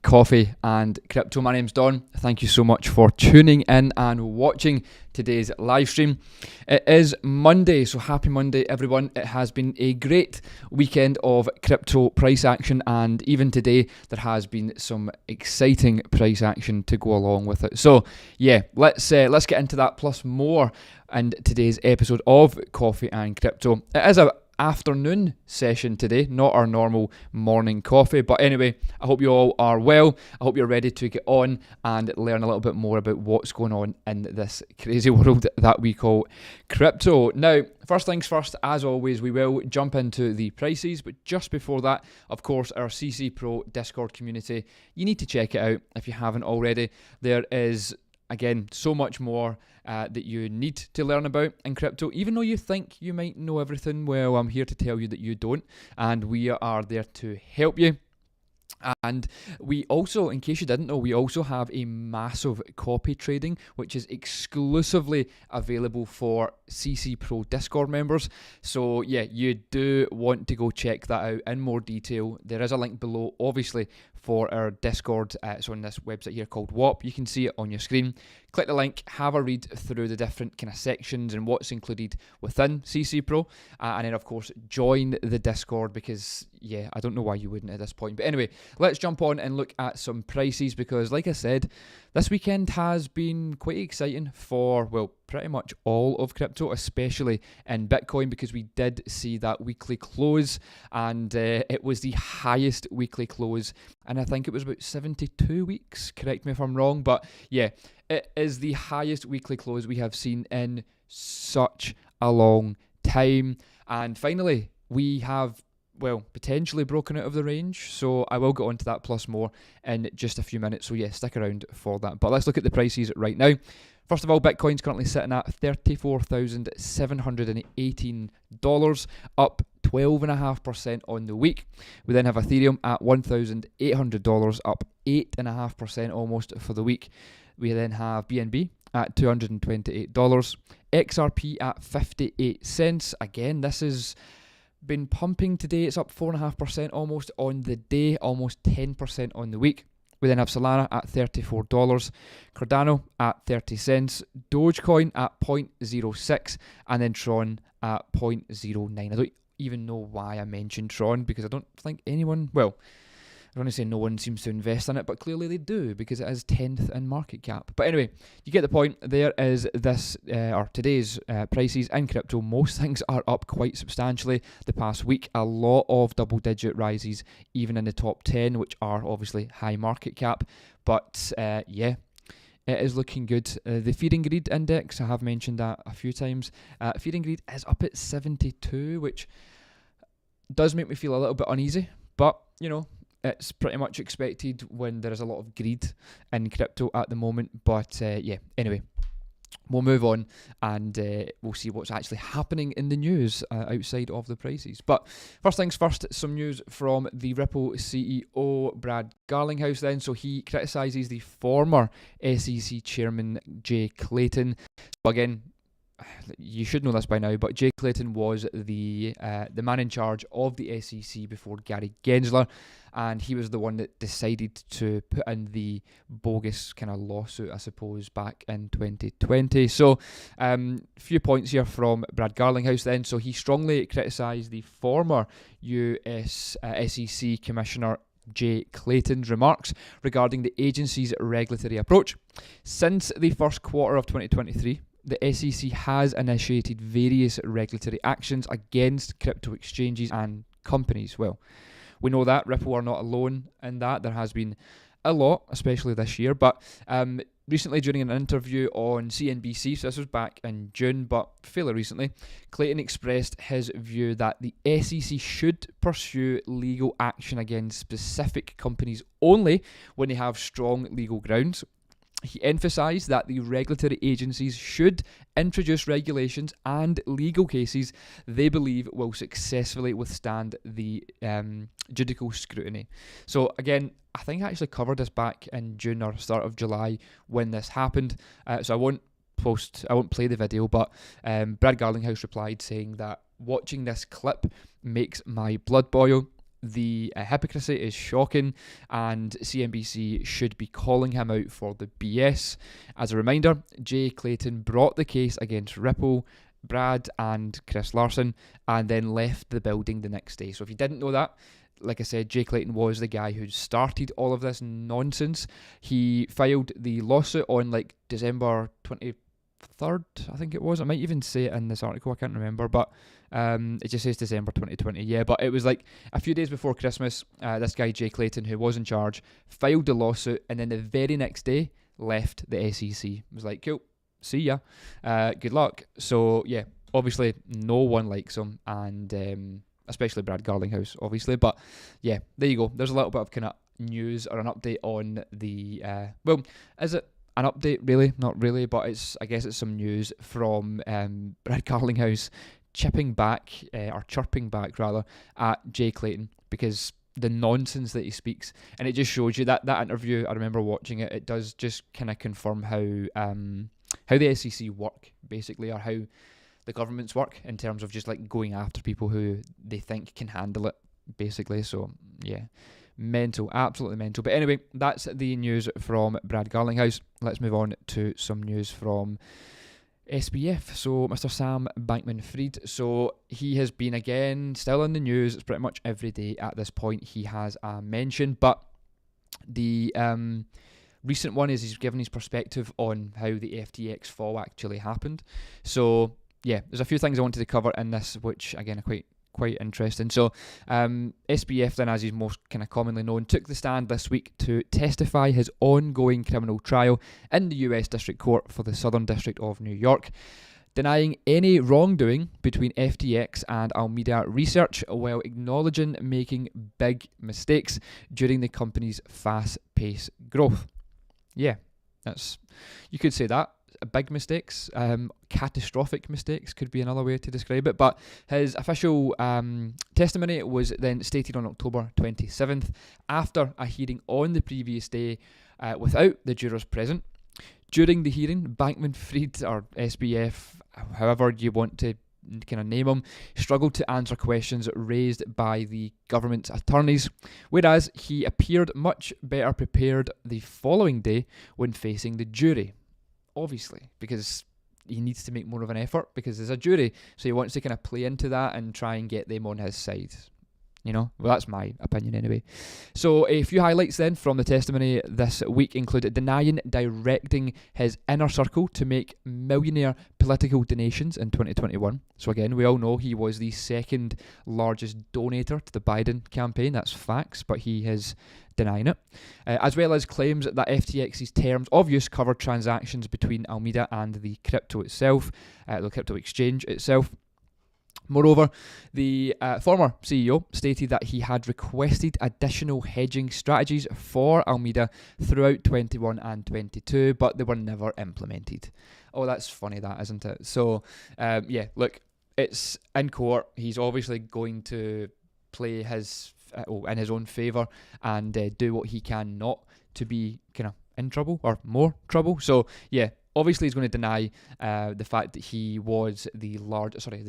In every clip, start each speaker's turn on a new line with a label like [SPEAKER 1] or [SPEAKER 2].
[SPEAKER 1] Coffee and Crypto. My name's Don. Thank you so much for tuning in and watching today's live stream. It is Monday, so happy Monday everyone. It has been a great weekend of crypto price action, and even today there has been some exciting price action to go along with it. So yeah, let's get into that plus more in today's episode of Coffee and Crypto. It is a afternoon session today, not our normal morning coffee, but anyway, I hope you all are well. I hope you're ready to get on and learn a little bit more about what's going on in this crazy world that we call crypto. Now, first things first, as always, we will jump into the prices, but just before that, of course, our CC Pro Discord community, you need to check it out if you haven't already. There is, again, so much more that you need to learn about in crypto. Even though you think you might know everything, well, I'm here to tell you that you don't, and we are there to help you. And we also, in case you didn't know, we also have a massive copy trading, which is exclusively available for CC Pro Discord members. So yeah, you do want to go check that out in more detail. There is a link below, obviously, for our Discord. It's on this website here called WAP. You can see it on your screen. Click the link, have a read through the different kind of sections and what's included within CC Pro. And then, of course, join the Discord because, yeah, I don't know why you wouldn't at this point. But anyway, let's jump on and look at some prices because, like I said, this weekend has been quite exciting for, well, pretty much all of crypto, especially in Bitcoin, because we did see that weekly close, and it was the highest weekly close, and I think it was about 72 weeks, correct me if I'm wrong, but yeah, it is the highest weekly close we have seen in such a long time. And finally, we have, well, potentially broken out of the range. So I will get onto that plus more in just a few minutes. So yeah, stick around for that. But let's look at the prices right now. First of all, Bitcoin's currently sitting at $34,718, up 12.5% on the week. We then have Ethereum at $1,800, up 8.5% almost for the week. We then have BNB at $228, XRP at 58 cents. Again, this has been pumping today. It's up 4.5% almost on the day, almost 10% on the week. We then have Solana at $34, Cardano at 30 cents, Dogecoin at 0.06, and then Tron at 0.09. I don't even know why I mentioned Tron because I don't think anyone, well, I don't want to say no one seems to invest in it, but clearly they do because it is 10th in market cap. But anyway, you get the point. There is this, or today's prices in crypto. Most things are up quite substantially the past week. A lot of double-digit rises, even in the top 10, which are obviously high market cap. But yeah, it is looking good. The Fear and Greed index, I have mentioned that a few times. Fear and Greed is up at 72, which does make me feel a little bit uneasy. But, you know, it's pretty much expected when there is a lot of greed in crypto at the moment. But yeah, anyway, we'll move on and we'll see what's actually happening in the news outside of the prices. But first things first, some news from the Ripple CEO, Brad Garlinghouse then. So he criticises the former SEC chairman, Jay Clayton. So again, you should know this by now, but Jay Clayton was the man in charge of the SEC before Gary Gensler, and he was the one that decided to put in the bogus kind of lawsuit, I suppose, back in 2020. So, few points here from Brad Garlinghouse then. So he strongly criticised the former US SEC Commissioner Jay Clayton's remarks regarding the agency's regulatory approach. Since the first quarter of 2023, the SEC has initiated various regulatory actions against crypto exchanges and companies. Well, we know that Ripple are not alone in that. There has been a lot, especially this year. But recently, during an interview on CNBC, so this was back in June, but fairly recently, Clayton expressed his view that the SEC should pursue legal action against specific companies only when they have strong legal grounds. He emphasised that the regulatory agencies should introduce regulations and legal cases they believe will successfully withstand the judicial scrutiny. So again, I think I actually covered this back in June or start of July when this happened. So I won't play the video, but Brad Garlinghouse replied saying that watching this clip makes my blood boil. The hypocrisy is shocking, and CNBC should be calling him out for the BS. As a reminder, Jay Clayton brought the case against Ripple, Brad and Chris Larson, and then left the building the next day. So if you didn't know that, like I said, Jay Clayton was the guy who started all of this nonsense. He filed the lawsuit on like December 23rd, I think it was. I might even say it in this article, I can't remember, but it just says December 2020. Yeah, but it was like a few days before Christmas. This guy, Jay Clayton, who was in charge, filed the lawsuit, and then the very next day left the SEC. It was like, cool, see ya, good luck. So yeah, obviously no one likes him, and especially Brad Garlinghouse, obviously. But yeah, there you go. There's a little bit of kind of news or an update on the well, is it an update? Really, not really, but I guess it's some news from Brad Garlinghouse chirping back at Jay Clayton, because the nonsense that he speaks, and it just shows you that interview. I remember watching it. It does just kind of confirm how the SEC work, basically, or how the governments work in terms of just like going after people who they think can handle it, basically. So yeah, mental, absolutely mental. But anyway, that's the news from Brad Garlinghouse. Let's move on to some news from SBF. So Mr. Sam Bankman-Fried. So he has been again still in the news. It's pretty much every day at this point he has a mention. But the recent one is he's given his perspective on how the FTX fall actually happened. So yeah, there's a few things I wanted to cover in this, which again are quite interesting. So SBF, then, as he's most kind of commonly known, took the stand this week to testify his ongoing criminal trial in the US District Court for the Southern District of New York, denying any wrongdoing between FTX and Alameda Research, while acknowledging making big mistakes during the company's fast-paced growth. Yeah, you could say that. Big mistakes, catastrophic mistakes could be another way to describe it. But his official testimony was then stated on October 27th after a hearing on the previous day without the jurors present. During the hearing, Bankman-Fried, or SBF, however you want to kind of name him, struggled to answer questions raised by the government's attorneys, whereas he appeared much better prepared the following day when facing the jury. Obviously, because he needs to make more of an effort because there's a jury, so he wants to kind of play into that and try and get them on his side. You know, well, that's my opinion anyway. So a few highlights then from the testimony this week included denying directing his inner circle to make millionaire political donations in 2021. So again, we all know he was the second largest donator to the Biden campaign. That's facts, but he is denying it. As well as claims that FTX's terms of use covered transactions between Alameda and the crypto itself, the crypto exchange itself. Moreover, the former CEO stated that he had requested additional hedging strategies for Alameda throughout 21 and 22, but they were never implemented. Oh, that's funny, that, isn't it? So, yeah, look, it's in court. He's obviously going to play his in his own favour and do what he can not to be kind of in trouble or more trouble. So, yeah. Obviously, he's going to deny the fact that he was the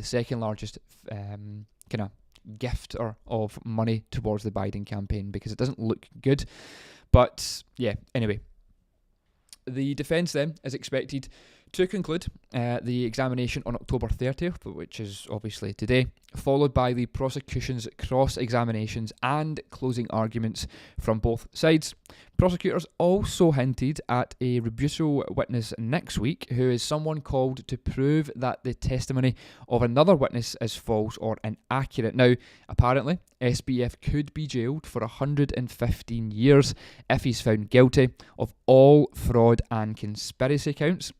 [SPEAKER 1] second largest kind of gifter of money towards the Biden campaign, because it doesn't look good. But yeah, anyway, the defence then is expected to conclude the examination on October 30th, which is obviously today, followed by the prosecution's cross-examinations and closing arguments from both sides. Prosecutors also hinted at a rebuttal witness next week, who is someone called to prove that the testimony of another witness is false or inaccurate. Now, apparently, SBF could be jailed for 115 years if he's found guilty of all fraud and conspiracy counts.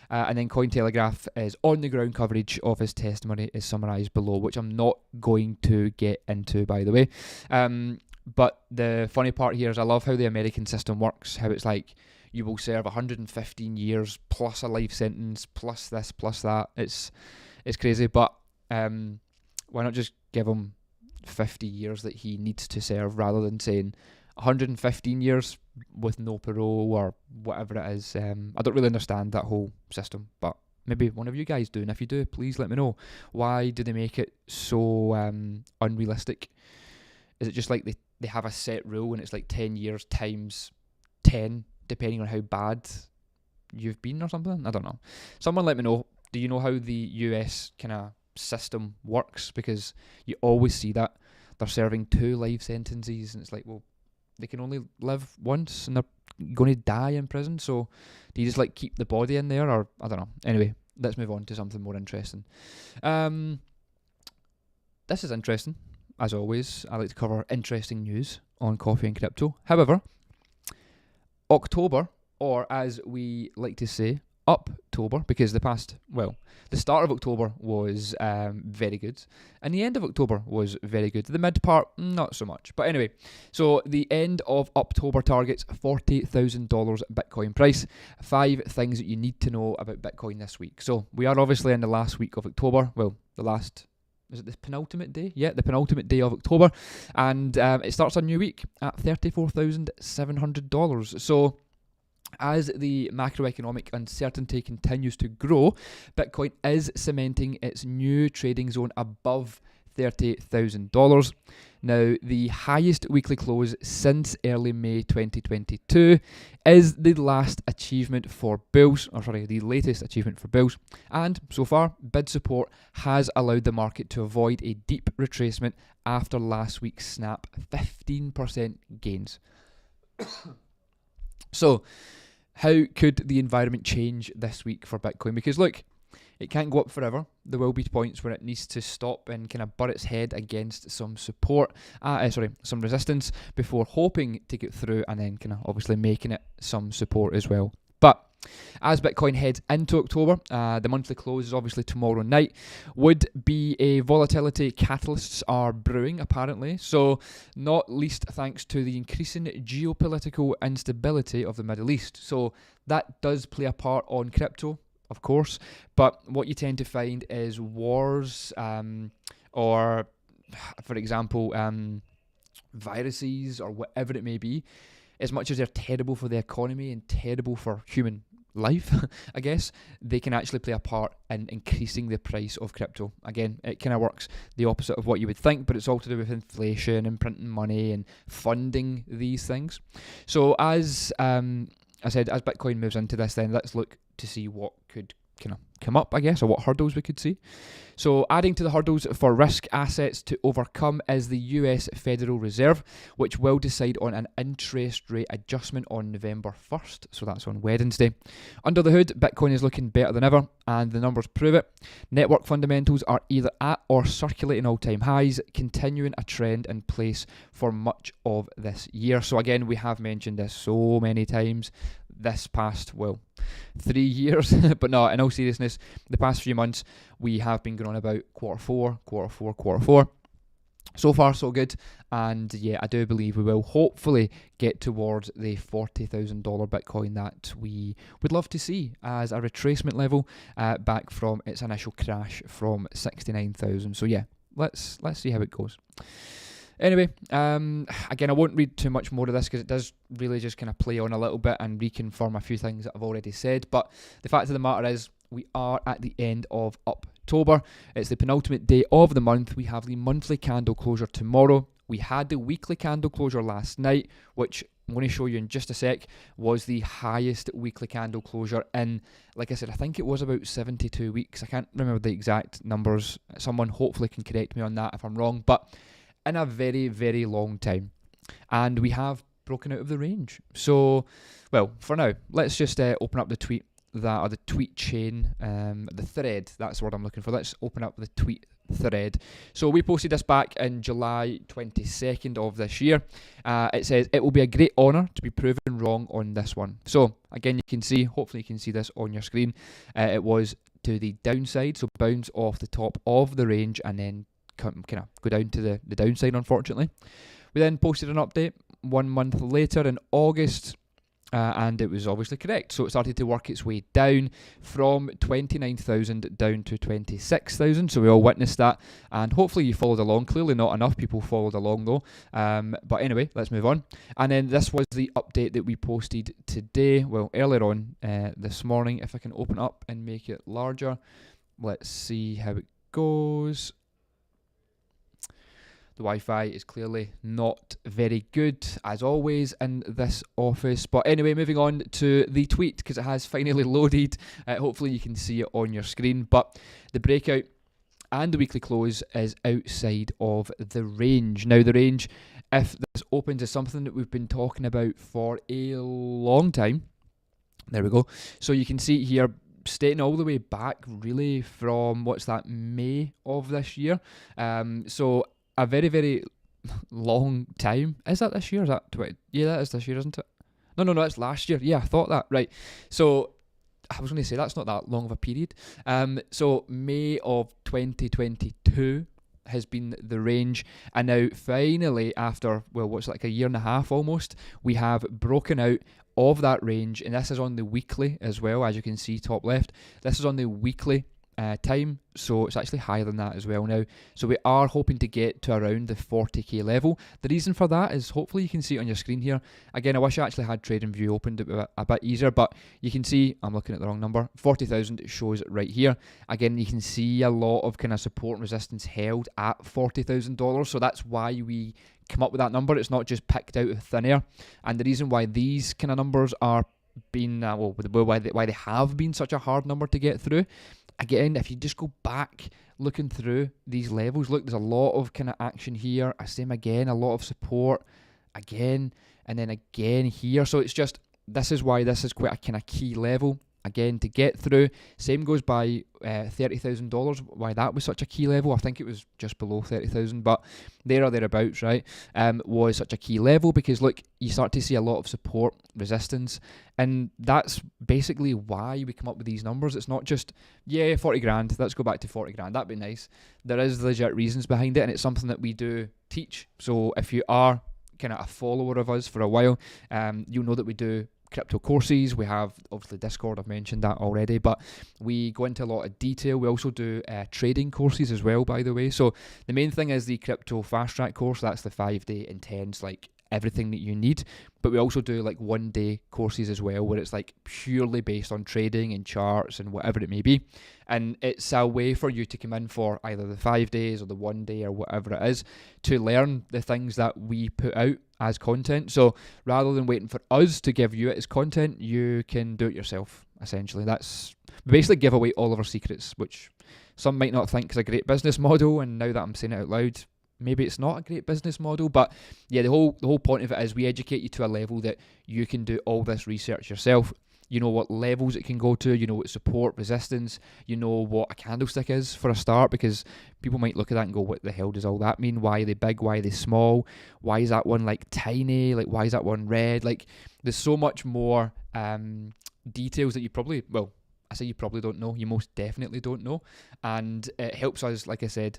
[SPEAKER 1] And then Cointelegraph is on-the-ground coverage of his testimony is summarised below, which I'm not going to get into, by the way. But the funny part here is I love how the American system works, how it's like you will serve 115 years plus a life sentence, plus this, plus that. It's crazy, but why not just give him 50 years that he needs to serve rather than saying 115 years with no parole or whatever it is. I don't really understand that whole system, but maybe one of you guys do, and if you do, please let me know. Why do they make it so unrealistic? Is it just like they have a set rule and it's like 10 years times 10, depending on how bad you've been or something? I don't know. Someone let me know. Do you know how the US kind of system works? Because you always see that they're serving 2 life sentences, and it's like, well, they can only live once and they're going to die in prison. So do you just like keep the body in there, or I don't know. Anyway, let's move on to something more interesting. This is interesting. As always, I like to cover interesting news on coffee and crypto. However, October, or as we like to say, Uptober, because the start of October was very good, and the end of October was very good. The mid part, not so much. But anyway, so the end of October targets $40,000 Bitcoin price. 5 things that you need to know about Bitcoin this week. So we are obviously in the last week of October. Well, is it the penultimate day? Yeah, the penultimate day of October, and it starts a new week at $34,700. So as the macroeconomic uncertainty continues to grow, Bitcoin is cementing its new trading zone above $30,000. Now, the highest weekly close since early May 2022 is the latest achievement for bulls, and so far, bid support has allowed the market to avoid a deep retracement after last week's snap 15% gains. So, how could the environment change this week for Bitcoin? Because look, it can't go up forever. There will be points where it needs to stop and kind of butt its head against some some resistance before hoping to get through and then kind of obviously making it some support as well. But as Bitcoin heads into October, the monthly close is obviously tomorrow night, would be a volatility catalysts are brewing apparently, so not least thanks to the increasing geopolitical instability of the Middle East. So that does play a part on crypto, of course, but what you tend to find is wars or, for example, viruses or whatever it may be, as much as they're terrible for the economy and terrible for human life, I guess, they can actually play a part in increasing the price of crypto. Again, it kind of works the opposite of what you would think, but it's all to do with inflation and printing money and funding these things. So as I said, as Bitcoin moves into this, then let's look to see what could kind of come up, I guess, or what hurdles we could see. So adding to the hurdles for risk assets to overcome is the US Federal Reserve, which will decide on an interest rate adjustment on November 1st. So that's on Wednesday. Under the hood, Bitcoin is looking better than ever, and the numbers prove it. Network fundamentals are either at or circulating all-time highs, continuing a trend in place for much of this year. So again, we have mentioned this so many times this past, 3 years. But no, in all seriousness, the past few months, we have been going on about quarter four. So far, so good. And yeah, I do believe we will hopefully get towards the $40,000 Bitcoin that we would love to see as a retracement level back from its initial crash from 69,000. So yeah, let's see how it goes. Anyway, again, I won't read too much more of this because it does really just kind of play on a little bit and reconfirm a few things that I've already said. But the fact of the matter is, we are at the end of October. It's the penultimate day of the month. We have the monthly candle closure tomorrow. We had the weekly candle closure last night, which I'm going to show you in just a sec, was the highest weekly candle closure in, like I said, I think it was about 72 weeks. I can't remember the exact numbers. Someone hopefully can correct me on that if I'm wrong, but in a very, very long time. And we have broken out of the range. So, for now, let's just open up the tweet chain, the thread. That's the word I'm looking for. Let's open up the tweet thread. So we posted this back in July 22nd of this year. It says, "It will be a great honour to be proven wrong on this one." So again, hopefully you can see this on your screen. It was to the downside, so bounce off the top of the range and then kind of go down to the downside, unfortunately. We then posted an update 1 month later in August, and it was obviously correct. So it started to work its way down from 29,000 down to 26,000. So we all witnessed that, and hopefully you followed along. Clearly not enough people followed along though. But anyway, let's move on. And then this was the update that we posted today, earlier on this morning. If I can open up and make it larger, let's see how it goes. The Wi-Fi is clearly not very good, as always, in this office. But anyway, moving on to the tweet, because it has finally loaded. Hopefully you can see it on your screen. But the breakout and the weekly close is outside of the range. Now, the range, if this opens, is something that we've been talking about for a long time. There we go. So you can see here, stating all the way back, really, from, what's that, May of this year. So a very, very long time. Is that this year? Is that 20? Yeah, that is this year, isn't it? No, it's last year. Yeah, I thought that. Right. So I was going to say that's not that long of a period. So May of 2022 has been the range, and now finally, after, well, what's it, like a year and a half almost, we have broken out of that range, and this is on the weekly as well, as you can see top left. This is on the weekly time, so it's actually higher than that as well now. So we are hoping to get to around the 40k level. The reason for that is, hopefully you can see it on your screen here. Again, I wish I actually had TradingView opened a bit easier, but you can see, I'm looking at the wrong number, 40,000, it shows it right here. Again, you can see a lot of kind of support and resistance held at $40,000, so that's why we come up with that number. It's not just picked out of thin air. And the reason why these kind of numbers are being, why they have been such a hard number to get through, again, if you just go back looking through these levels, look, there's a lot of kind of action here. Same again, a lot of support again, and then again here. So it's just, this is why this is quite a kind of key level, again, to get through. Same goes by $30,000, why that was such a key level. I think it was just below 30,000, but there or thereabouts, right, was such a key level, because look, you start to see a lot of support, resistance, and that's basically why we come up with these numbers. It's not just, yeah, 40 grand, let's go back to 40 grand, that'd be nice. There is legit reasons behind it, and it's something that we do teach. So if you are kind of a follower of us for a while, you'll know that we do crypto courses. We have obviously Discord, I've mentioned that already, but we go into a lot of detail. We also do trading courses as well, by the way. So the main thing is the crypto fast track course. That's the 5-day intense, like everything that you need. But we also do like 1-day courses as well, where it's like purely based on trading and charts and whatever it may be. And it's a way for you to come in for either the 5 days or the 1 day or whatever it is, to learn the things that we put out as content. So rather than waiting for us to give you it as content, you can do it yourself, essentially. That's, we basically give away all of our secrets, which some might not think is a great business model, and now that I'm saying it out loud, maybe it's not a great business model. But yeah, the whole point of it is we educate you to a level that you can do all this research yourself. You know what levels it can go to, you know what support, resistance, you know what a candlestick is for a start, because people might look at that and go, what the hell does all that mean? Why are they big? Why are they small? Why is that one like tiny? Like, why is that one red? Like, there's so much more details that you probably, well, I say you probably don't know, you most definitely don't know. And it helps us, like I said,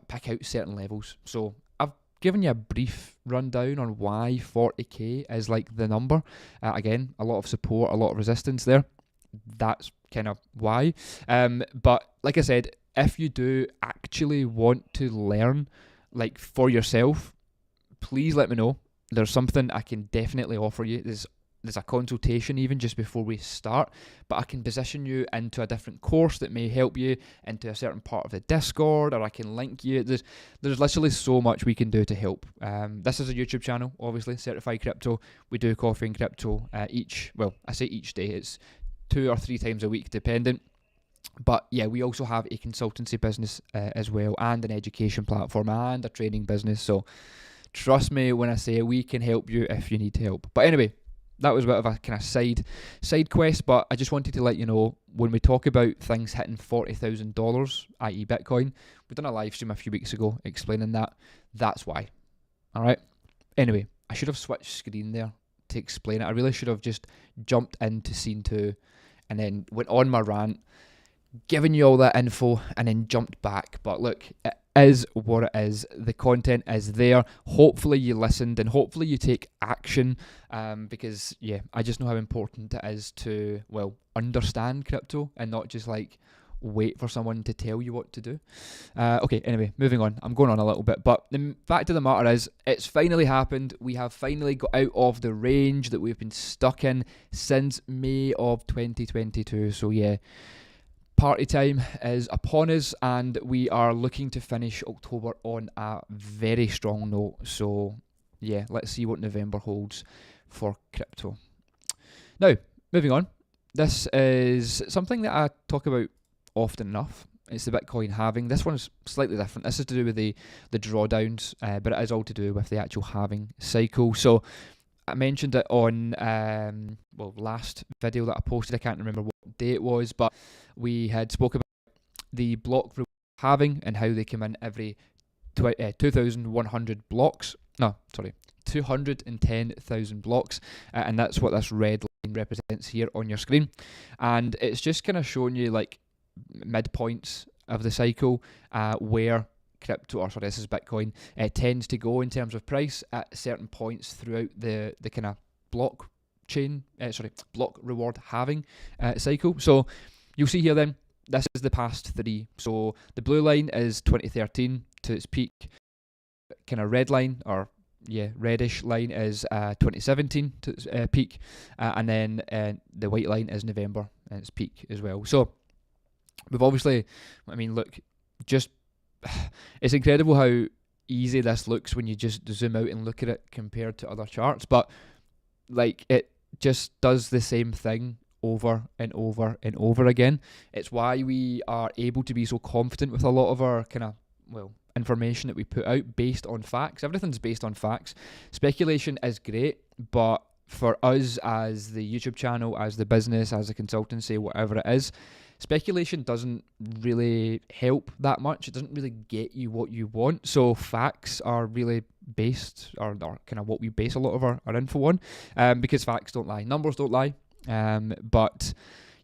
[SPEAKER 1] pick out certain levels. So I've given you a brief rundown on why 40k is like the number. Again, a lot of support, a lot of resistance there. That's kind of why. But like I said, if you do actually want to learn, like for yourself, please let me know. There's something I can definitely offer you. There's a consultation even just before we start, but I can position you into a different course that may help you into a certain part of the Discord, or I can link you. There's literally so much we can do to help. This is a YouTube channel, obviously, Certified Crypto. We do coffee and crypto each day. It's 2 or 3 times a week, dependent. But yeah, we also have a consultancy business as well, and an education platform, and a training business. So trust me when I say we can help you if you need help. But anyway, that was a bit of a kind of side quest, but I just wanted to let you know, when we talk about things hitting $40,000, i.e. Bitcoin, we've done a live stream a few weeks ago explaining that. That's why. All right. Anyway, I should have switched screen there to explain it. I really should have just jumped into scene 2 and then went on my rant, given you all that info, and then jumped back. But look, it is what it is. The content is there. Hopefully you listened, and hopefully you take action, because yeah, I just know how important it is to, well, understand crypto and not just like wait for someone to tell you what to do. Okay, anyway, moving on. I'm going on a little bit, but the fact of the matter is, it's finally happened. We have finally got out of the range that we've been stuck in since May of 2022. So yeah, party time is upon us, and we are looking to finish October on a very strong note. So yeah, let's see what November holds for crypto. Now, moving on. This is something that I talk about often enough. It's the Bitcoin halving. This one's slightly different. This is to do with the drawdowns, but it is all to do with the actual halving cycle. So I mentioned it on last video that I posted. I can't remember what day it was, but we had spoke about the block reward halving and how they come in every 2,100 blocks. No, sorry, 210,000 blocks, and that's what this red line represents here on your screen. And it's just kind of showing you like midpoints of the cycle where this is Bitcoin, tends to go in terms of price at certain points throughout the kind of block reward halving cycle. So you'll see here then, this is the past three. So the blue line is 2013 to its peak, kind of reddish line is 2017 to its peak, and then the white line is November and its peak as well. So we've obviously, it's incredible how easy this looks when you just zoom out and look at it compared to other charts, but like it just does the same thing over and over and over again. It's why we are able to be so confident with a lot of our information that we put out based on facts. Everything's based on facts. Speculation is great, but for us as the YouTube channel, as the business, as a consultancy, whatever it is, speculation doesn't really help that much. It doesn't really get you what you want. So facts are really based, or kind of what we base a lot of our info on, because facts don't lie, numbers don't lie. But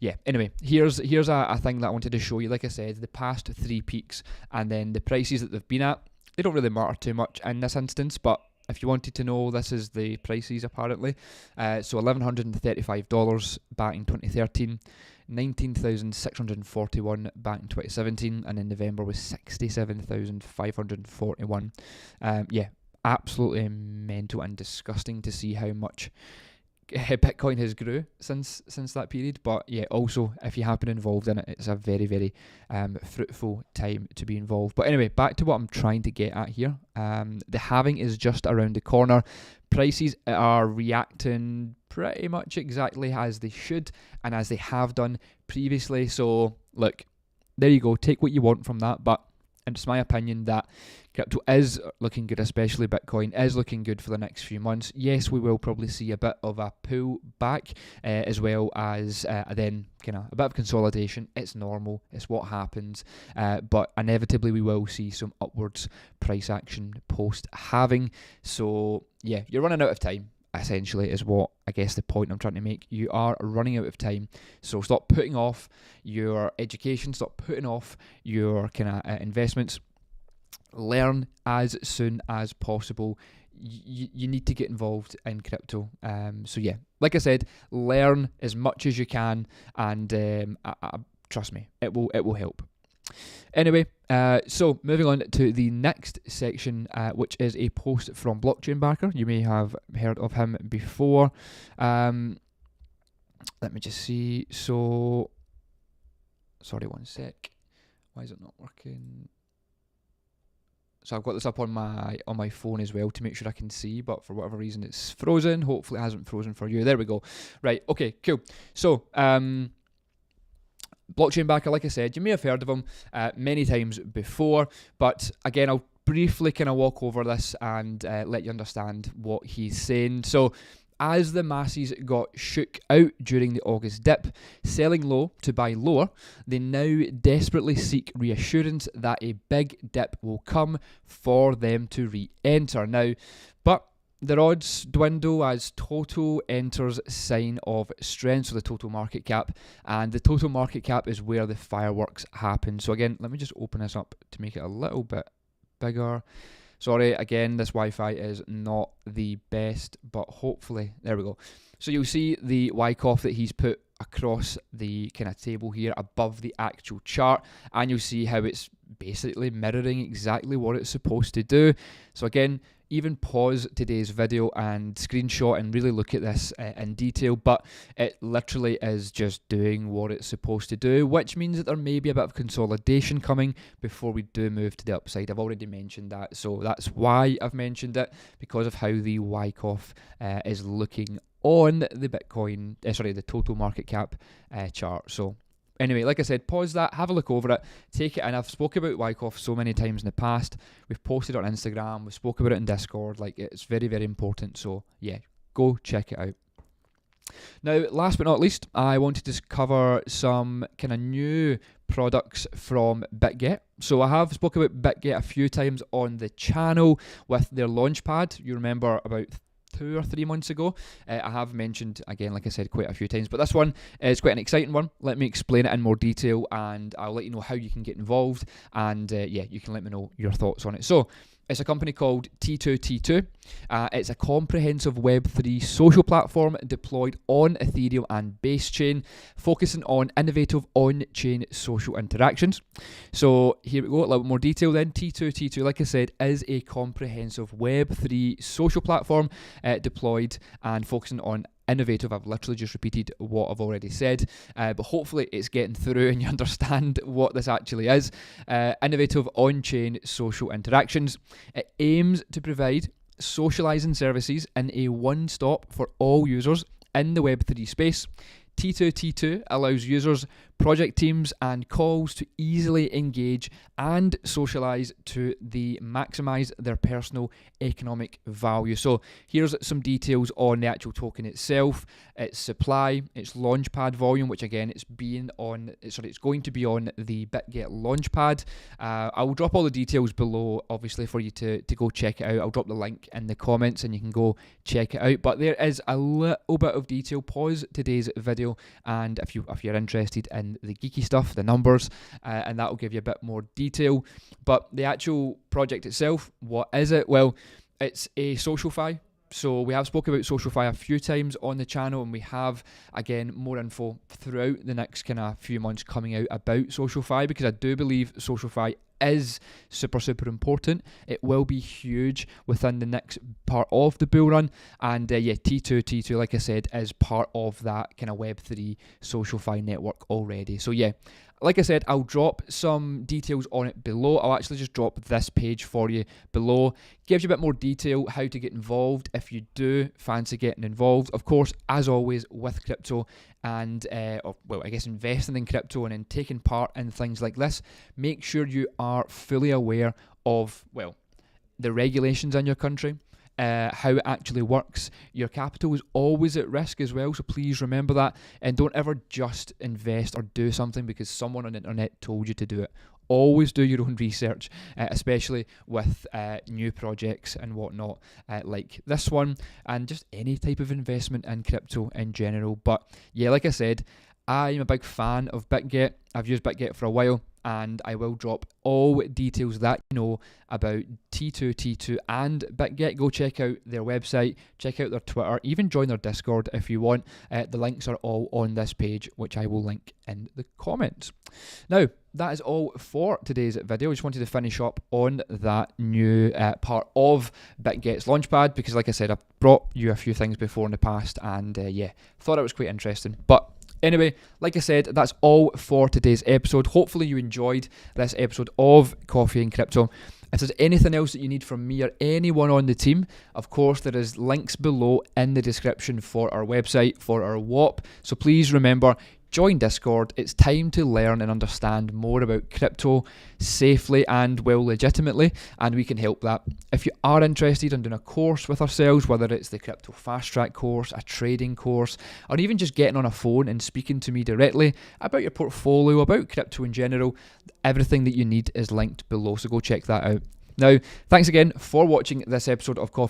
[SPEAKER 1] yeah, anyway, here's a thing that I wanted to show you. Like I said, the past three peaks and then the prices that they've been at, they don't really matter too much in this instance, but if you wanted to know, this is the prices apparently. So $1,135 back in 2013, 19,641 back in 2017, and in November was 67,541. Yeah, absolutely mental and disgusting to see how much Bitcoin has grew since that period. But yeah, also if you have been involved in it, it's a very, very fruitful time to be involved. But anyway, back to what I'm trying to get at here. The halving is just around the corner. Prices are reacting pretty much exactly as they should and as they have done previously. So look, there you go, take what you want from that, but it's my opinion that crypto is looking good, especially Bitcoin is looking good for the next few months. Yes, we will probably see a bit of a pull back, as well as then kind of a bit of consolidation. It's normal, it's what happens, but inevitably we will see some upwards price action post halving. So yeah, you're running out of time, essentially, is what I guess the point I'm trying to make. You are running out of time, so stop putting off your education, stop putting off your kind of investments. Learn as soon as possible. You need to get involved in crypto. So yeah, like I said, learn as much as you can, and trust me, it will help. Anyway, so moving on to the next section, which is a post from Blockchain Backer. You may have heard of him before. Let me just see. So, sorry, one sec. Why is it not working? So I've got this up on my phone as well to make sure I can see, but for whatever reason it's frozen. Hopefully it hasn't frozen for you. There we go. Right, okay, cool. So, Blockchain Backer, like I said, you may have heard of him many times before, but again, I'll briefly kind of walk over this and let you understand what he's saying. So, as the masses got shook out during the August dip, selling low to buy lower, they now desperately seek reassurance that a big dip will come for them to re-enter. Now, but their odds dwindle as total enters sign of strength, so the total market cap, and the total market cap is where the fireworks happen. So again, let me just open this up to make it a little bit bigger. Sorry, again, this Wi-Fi is not the best, but hopefully, there we go. So you'll see the Wyckoff that he's put across the kind of table here above the actual chart, and you'll see how it's basically mirroring exactly what it's supposed to do. So again, even pause today's video and screenshot and really look at this in detail, but it literally is just doing what it's supposed to do, which means that there may be a bit of consolidation coming before we do move to the upside. I've already mentioned that, so that's why I've mentioned it, because of how the Wyckoff is looking on the Bitcoin, the total market cap chart. So anyway, like I said, pause that, have a look over it, take it in. I've spoken about Wyckoff so many times in the past. We've posted it on Instagram, we've spoken about it in Discord. Like, it's very, very important. So yeah, go check it out. Now, last but not least, I wanted to cover some kind of new products from Bitget. So I have spoken about Bitget a few times on the channel with their Launchpad. You remember about 2 or 3 months ago. I have mentioned, again, like I said, quite a few times, but this one is quite an exciting one. Let me explain it in more detail, and I'll let you know how you can get involved, and you can let me know your thoughts on it. So it's a company called T2T2. It's a comprehensive Web3 social platform deployed on Ethereum and Base Chain, focusing on innovative on-chain social interactions. So here we go, a little bit more detail then. T2T2, like I said, is a comprehensive Web3 social platform deployed and focusing on innovative. I've literally just repeated what I've already said, but hopefully it's getting through and you understand what this actually is. Innovative on-chain social interactions. It aims to provide socializing services in a one-stop for all users in the Web3 space. T2T2 allows users, project teams, and calls to easily engage and socialize to maximize their personal economic value. So here's some details on the actual token itself, its supply, its launchpad volume, which again it's going to be on the Bitget launchpad. I will drop all the details below, obviously, for you to go check it out. I'll drop the link in the comments and you can go check it out. But there is a little bit of detail. Pause today's video, and if you're interested in the geeky stuff, the numbers, and that will give you a bit more detail. But the actual project itself, what is it? Well, it's a SocialFi. So we have spoken about SocialFi a few times on the channel, and we have, again, more info throughout the next kind of few months coming out about SocialFi, because I do believe SocialFi is super, super important. It will be huge within the next part of the bull run. And T2T2, like I said, is part of that kind of Web3 SocialFi network already. So yeah, like I said, I'll drop some details on it below. I'll actually just drop this page for you below. Gives you a bit more detail how to get involved if you do fancy getting involved. Of course, as always with crypto and, investing in crypto and in taking part in things like this, make sure you are fully aware of, the regulations in your country. How it actually works. Your capital is always at risk as well, so please remember that, and don't ever just invest or do something because someone on the internet told you to do it. Always do your own research, especially with new projects and whatnot, like this one, and just any type of investment in crypto in general. But yeah, like I said, I'm a big fan of Bitget. I've used Bitget for a while, and I will drop all details that you know about T2T2 and Bitget. Go check out their website, check out their Twitter, even join their Discord if you want. The links are all on this page, which I will link in the comments. Now, that is all for today's video. I just wanted to finish up on that new part of Bitget's Launchpad, because like I said, I've brought you a few things before in the past, and thought it was quite interesting. But anyway, like I said, that's all for today's episode. Hopefully you enjoyed this episode of Coffee and Crypto. If there's anything else that you need from me or anyone on the team, of course, there is links below in the description for our website, for our WAP. So please remember, join Discord. It's time to learn and understand more about crypto safely and legitimately, and we can help that. If you are interested in doing a course with ourselves, whether it's the Crypto Fast Track course, a trading course, or even just getting on a phone and speaking to me directly about your portfolio, about crypto in general, everything that you need is linked below, so go check that out. Now, thanks again for watching this episode of Coffee